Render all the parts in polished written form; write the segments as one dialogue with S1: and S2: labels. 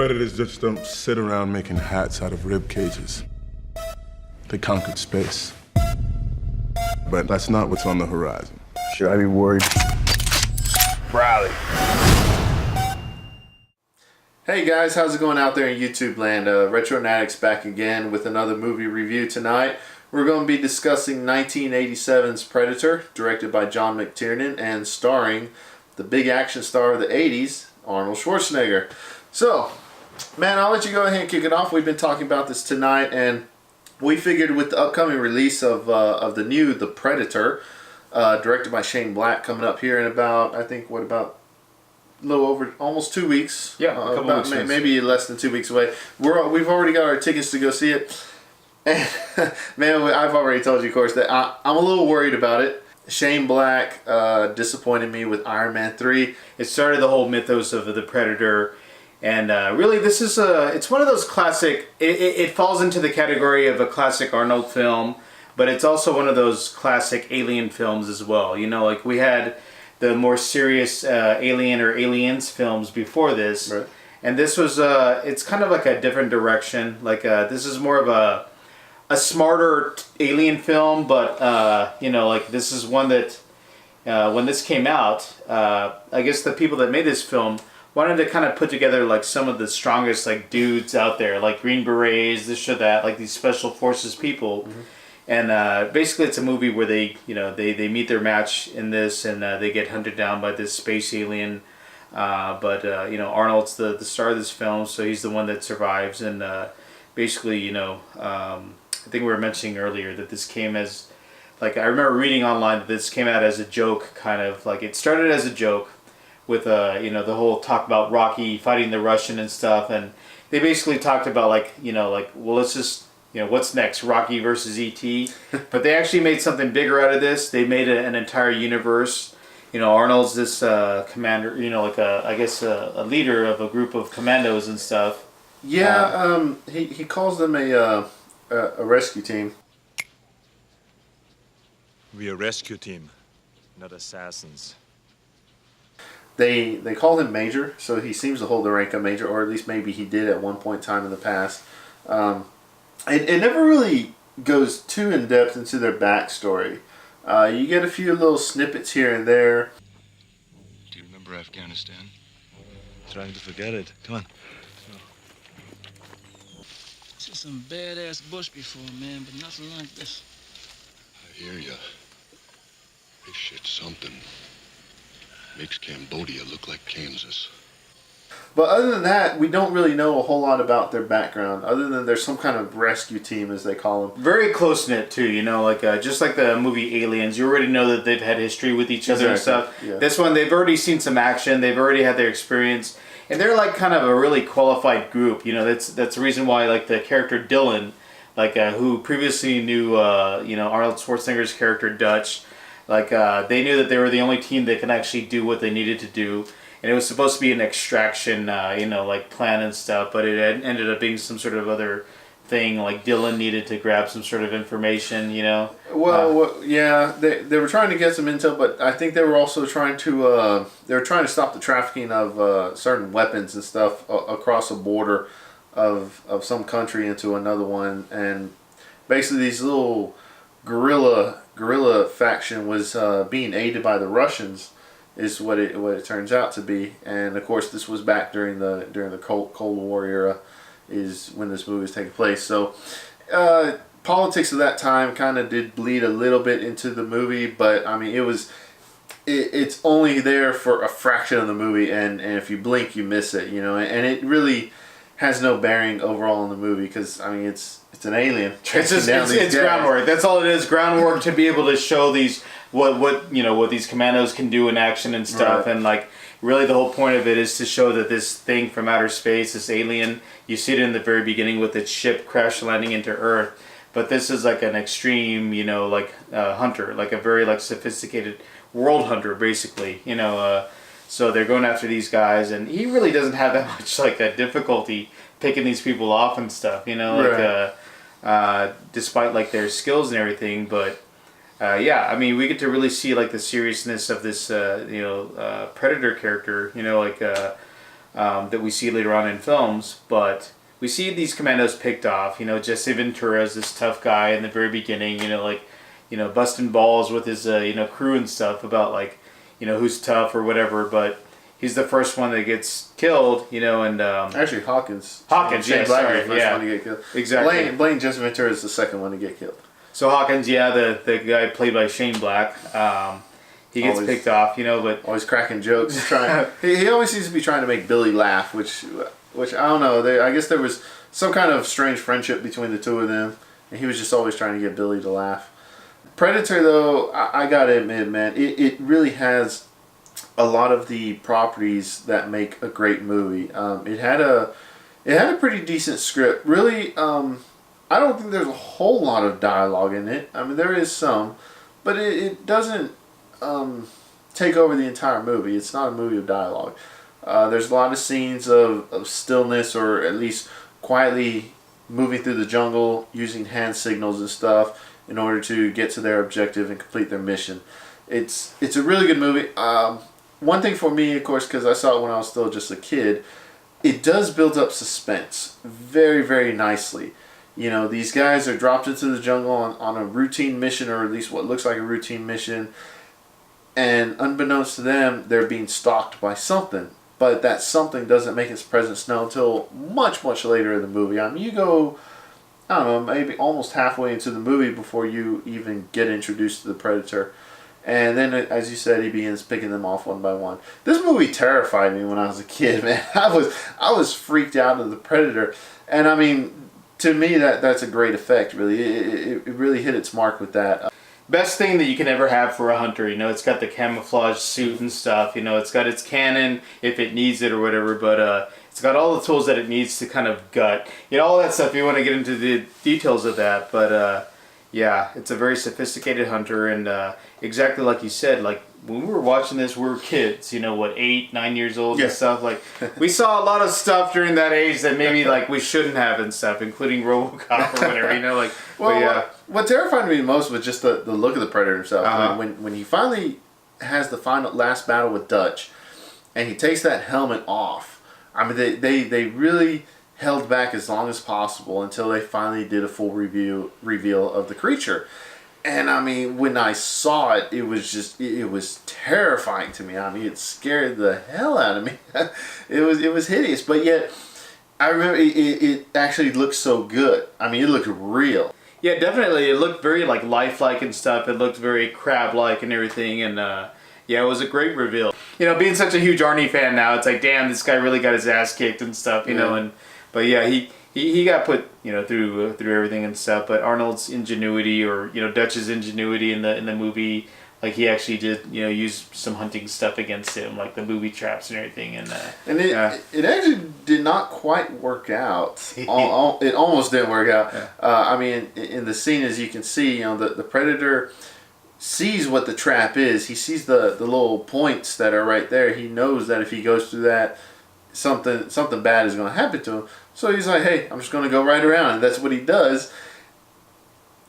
S1: Predators just don't sit around making hats out of rib cages. They conquered space. But that's not what's on the horizon.
S2: Should I be worried?
S3: Riley. Hey guys, how's it going out there in YouTube land? RetroNatics back again with another movie review tonight. We're going to be discussing 1987's Predator, directed by John McTiernan and starring the big action star of the 80s, Arnold Schwarzenegger. So, man, I'll let you go ahead and kick it off. We've been talking about this tonight, and we figured with the upcoming release of The Predator, directed by Shane Black, coming up here in about, I think, about a little over, almost 2 weeks.
S4: Yeah, a couple weeks.
S3: Maybe less than 2 weeks away. We've already got our tickets to go see it. And, man, I've already told you, of course, that I'm a little worried about it. Shane Black disappointed me with Iron Man 3.
S4: It started the whole mythos of the Predator. And really, this is it's one of those classic, it falls into the category of a classic Arnold film, but it's also one of those classic Alien films as well. You know, like we had the more serious Alien or Aliens films before this.
S3: Right.
S4: And this was, it's kind of like a different direction. Like this is more of a smarter Alien film, but you know, like this is one that, when this came out, I guess the people that made this film wanted to kind of put together like some of the strongest like dudes out there, like Green Berets, this or that, like these special forces people. Mm-hmm. And basically it's a movie where they, you know, they meet their match in this, and they get hunted down by this space alien. But you know, Arnold's the star of this film, so he's the one that survives. And basically, you know, I think we were mentioning earlier that this came as, like, I remember reading online that this came out as a joke, kind of like it started as a joke with you know, the whole talk about Rocky fighting the Russian and stuff, and they basically talked about like, you know, like, well, let's just, you know, what's next, Rocky versus E.T. But they actually made something bigger out of this. They made an entire universe. You know, Arnold's this commander, you know, like I guess a leader of a group of commandos and stuff.
S3: Yeah, he calls them a rescue team.
S5: We're a rescue team, not assassins.
S3: They call him Major, so he seems to hold the rank of Major, or at least maybe he did at one point in time in the past. It never really goes too in depth into their backstory. You get a few little snippets here and there.
S6: Do you remember Afghanistan?
S5: Trying to forget it. Come on.
S7: Seen some badass bush before, man, but nothing like this.
S6: I hear ya. This shit's something. Makes Cambodia look like Kansas.
S3: But other than that, we don't really know a whole lot about their background, other than there's some kind of rescue team, as they call them.
S4: Very close-knit, too, you know, like just like the movie Aliens, you already know that they've had history with each other and stuff.
S3: Yeah.
S4: This one, they've already seen some action, they've already had their experience, and they're like kind of a really qualified group. You know, that's the reason why, like, the character Dylan, like, who previously knew, you know, Arnold Schwarzenegger's character Dutch, like, they knew that they were the only team that can actually do what they needed to do. And it was supposed to be an extraction, you know, like, plan and stuff, but it ended up being some sort of other thing. Like, Dylan needed to grab some sort of information, you know.
S3: Well, yeah, they were trying to get some intel, but I think they were also trying to stop the trafficking of certain weapons and stuff across a border of some country into another one. And basically, these little guerrilla faction was being aided by the Russians, is what it turns out to be. And of course, this was back during the Cold War era, is when this movie is taking place. So politics of that time kind of did bleed a little bit into the movie, but I mean, it's only there for a fraction of the movie, and if you blink, you miss it, you know. And it really has no bearing overall in the movie, because I mean, it's an alien.
S4: It's groundwork. That's all it is. Groundwork to be able to show these what you know, what these commandos can do in action and stuff. Right. And like, really the whole point of it is to show that this thing from outer space, this alien, you see it in the very beginning with its ship crash landing into Earth. But this is like an extreme, you know, like hunter, like a very like sophisticated world hunter, basically. You know, so they're going after these guys, and he really doesn't have that much like a difficulty picking these people off and stuff. You know, like despite like their skills and everything, but. Yeah, I mean, we get to really see like the seriousness of this, you know, Predator character. You know, like that we see later on in films. But we see these commandos picked off. You know, Jesse Ventura is this tough guy in the very beginning. You know, like, you know, busting balls with his you know, crew and stuff about, like, you know, who's tough or whatever. But he's the first one that gets killed, you know, and
S3: Actually, Hawkins.
S4: Hawkins,
S3: Shane
S4: yeah,
S3: Black
S4: sorry,
S3: is the first
S4: yeah.
S3: one to get killed.
S4: Exactly.
S3: Blaine Jesse Ventura is the second one to get killed.
S4: So Hawkins, yeah, the guy played by Shane Black, he gets
S3: Always-
S4: picked off, you know, but
S3: Always cracking jokes. He always seems to be trying to make Billy laugh, which I don't know. I guess there was some kind of strange friendship between the two of them, and he was just always trying to get Billy to laugh. Predator, though, I gotta admit, man, it really has a lot of the properties that make a great movie. It had a pretty decent script. Really, I don't think there's a whole lot of dialogue in it. I mean, there is some, but it doesn't take over the entire movie. It's not a movie of dialogue. There's a lot of scenes of stillness, or at least quietly moving through the jungle using hand signals and stuff in order to get to their objective and complete their mission. It's a really good movie. One thing for me, of course, because I saw it when I was still just a kid, it does build up suspense very, very nicely. You know, these guys are dropped into the jungle on a routine mission, or at least what looks like a routine mission, and unbeknownst to them, they're being stalked by something. But that something doesn't make its presence known until much, much later in the movie. I mean, you go, I don't know, maybe almost halfway into the movie before you even get introduced to the Predator. And then, as you said, he begins picking them off one by one. This movie terrified me when I was a kid, man. I was freaked out of the Predator. And I mean, to me, that's a great effect, really. It really hit its mark with that.
S4: best thing that you can ever have for a hunter. You know, it's got the camouflage suit and stuff. You know, it's got its cannon if it needs it or whatever, but it's got all the tools that it needs to kind of gut. You know, all that stuff. You want to get into the details of that, but yeah, it's a very sophisticated hunter, and exactly like you said, like when we were watching this, we were kids, you know, what, 8, 9 years old and stuff. Like, we saw a lot of stuff during that age that maybe like we shouldn't have and stuff, including RoboCop or whatever, you know, like.
S3: Well,
S4: but yeah.
S3: what terrified me most was just the look of the Predator himself. When he finally has the last battle with Dutch, and he takes that helmet off. I mean, they really held back as long as possible until they finally did a full reveal of the creature. And I mean, when I saw it, it was terrifying to me. I mean, it scared the hell out of me. It was hideous, but yet I remember it actually looked so good. I mean, it looked real.
S4: Yeah, definitely. It looked very like lifelike and stuff. It looked very crab-like and everything, and yeah, it was a great reveal. You know, being such a huge Arnie fan now, it's like, damn, this guy really got his ass kicked and stuff. You know, but yeah, he got put, you know, through everything and stuff. But Arnold's ingenuity, or you know, Dutch's ingenuity in the movie, like he actually did, you know, use some hunting stuff against him, like the booby traps and everything, and
S3: it actually did not quite work out. It almost didn't work out.
S4: Yeah.
S3: I mean, in the scene, as you can see, you know, the Predator sees what the trap is. He sees the little points that are right there. He knows that if he goes through that, something bad is going to happen to him. So he's like, hey, I'm just going to go right around. And that's what he does.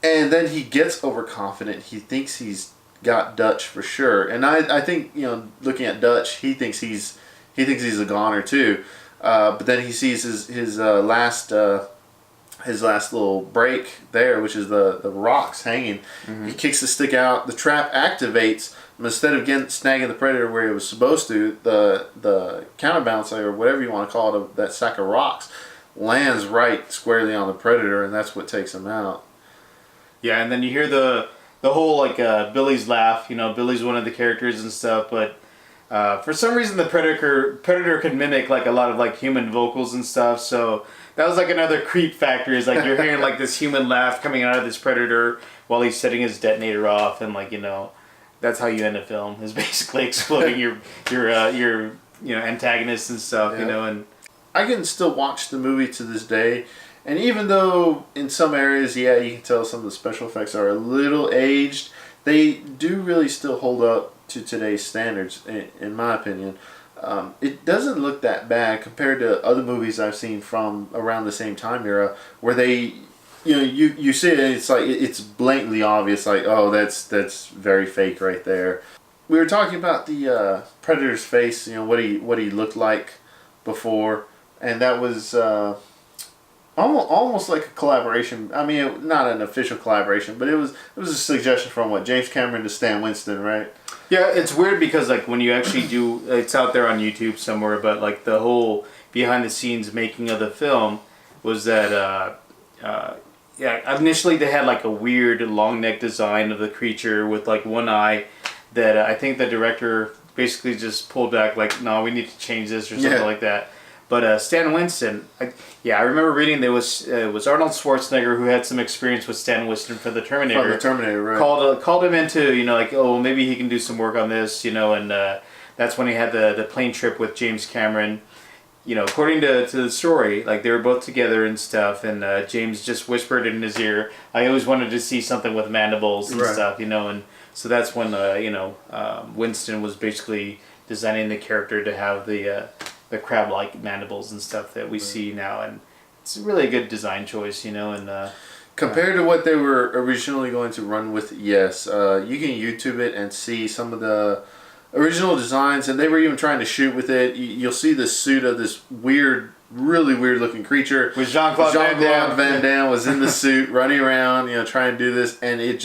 S3: And then he gets overconfident. He thinks he's got Dutch for sure. And I think, you know, looking at Dutch, he thinks he's a goner too. But then he sees his last little break there, which is the rocks hanging. Mm-hmm. He kicks the stick out. The trap activates. Instead of snagging the Predator where it was supposed to, the counterbalance, or whatever you want to call it, that sack of rocks, lands right squarely on the Predator, and that's what takes him out.
S4: yeah, and then you hear the whole like Billy's laugh. You know, Billy's one of the characters and stuff, but for some reason the Predator can mimic like a lot of like human vocals and stuff. So that was like another creep factor. Is like you're hearing like this human laugh coming out of this Predator while he's setting his detonator off, and like, you know, that's how you end a film, is basically exploding your you know, antagonists and stuff. Yeah. You know, and
S3: I can still watch the movie to this day, and even though in some areas, yeah, you can tell some of the special effects are a little aged, they do really still hold up to today's standards, in my opinion. It doesn't look that bad compared to other movies I've seen from around the same time era, where they, you know, you see it and it's like, it's blatantly obvious, like, oh, that's very fake right there. We were talking about the Predator's face, you know, what he looked like before, and that was almost like a collaboration. I mean, not an official collaboration, but it was a suggestion from James Cameron to Stan Winston, right?
S4: Yeah, it's weird because like when you actually do, it's out there on YouTube somewhere, but like the whole behind the scenes making of the film was that yeah, initially they had like a weird long neck design of the creature with like one eye that I think the director basically just pulled back like, no, we need to change this or something like that. But Stan Winston, I remember reading there was Arnold Schwarzenegger who had some experience with Stan Winston for the Terminator.
S3: From the Terminator, right?
S4: Called him into, you know, like, oh, maybe he can do some work on this, you know, and that's when he had the plane trip with James Cameron. You know, according to the story, like they were both together and stuff, and James just whispered in his ear, I always wanted to see something with mandibles and stuff, you know, and so that's when, you know, Winston was basically designing the character to have the crab-like mandibles and stuff that we see now, and it's really a good design choice, you know, and
S3: compared to what they were originally going to run with, yes, you can YouTube it and see some of the original designs, and they were even trying to shoot with it. You'll see the suit of this weird, really weird looking creature.
S4: with Jean-Claude
S3: Van Damme was in the suit running around, you know, trying to do this, and it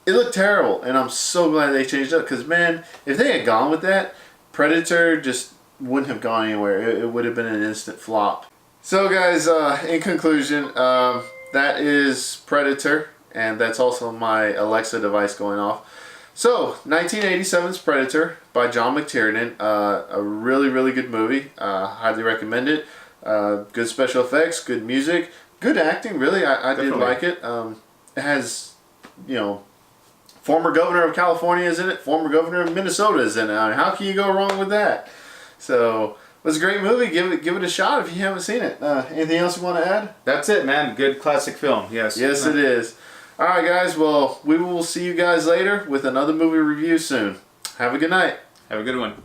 S3: looked terrible, and I'm so glad they changed it up, because man, if they had gone with that, Predator just wouldn't have gone anywhere. It would have been an instant flop. So guys, in conclusion, that is Predator, and that's also my Alexa device going off. So 1987's Predator by John McTiernan, a really, really good movie. Highly recommend it. Good special effects, good music, good acting. Really, I did like it. It has, you know, former governor of California is in it, former governor of Minnesota is in it. I mean, how can you go wrong with that? So it was a great movie. Give it a shot if you haven't seen it. Anything else you want to add?
S4: That's it, man. Good classic film. Yes.
S3: Yes, it is. All right, guys. Well, we will see you guys later with another movie review soon. Have a good night.
S4: Have a good one.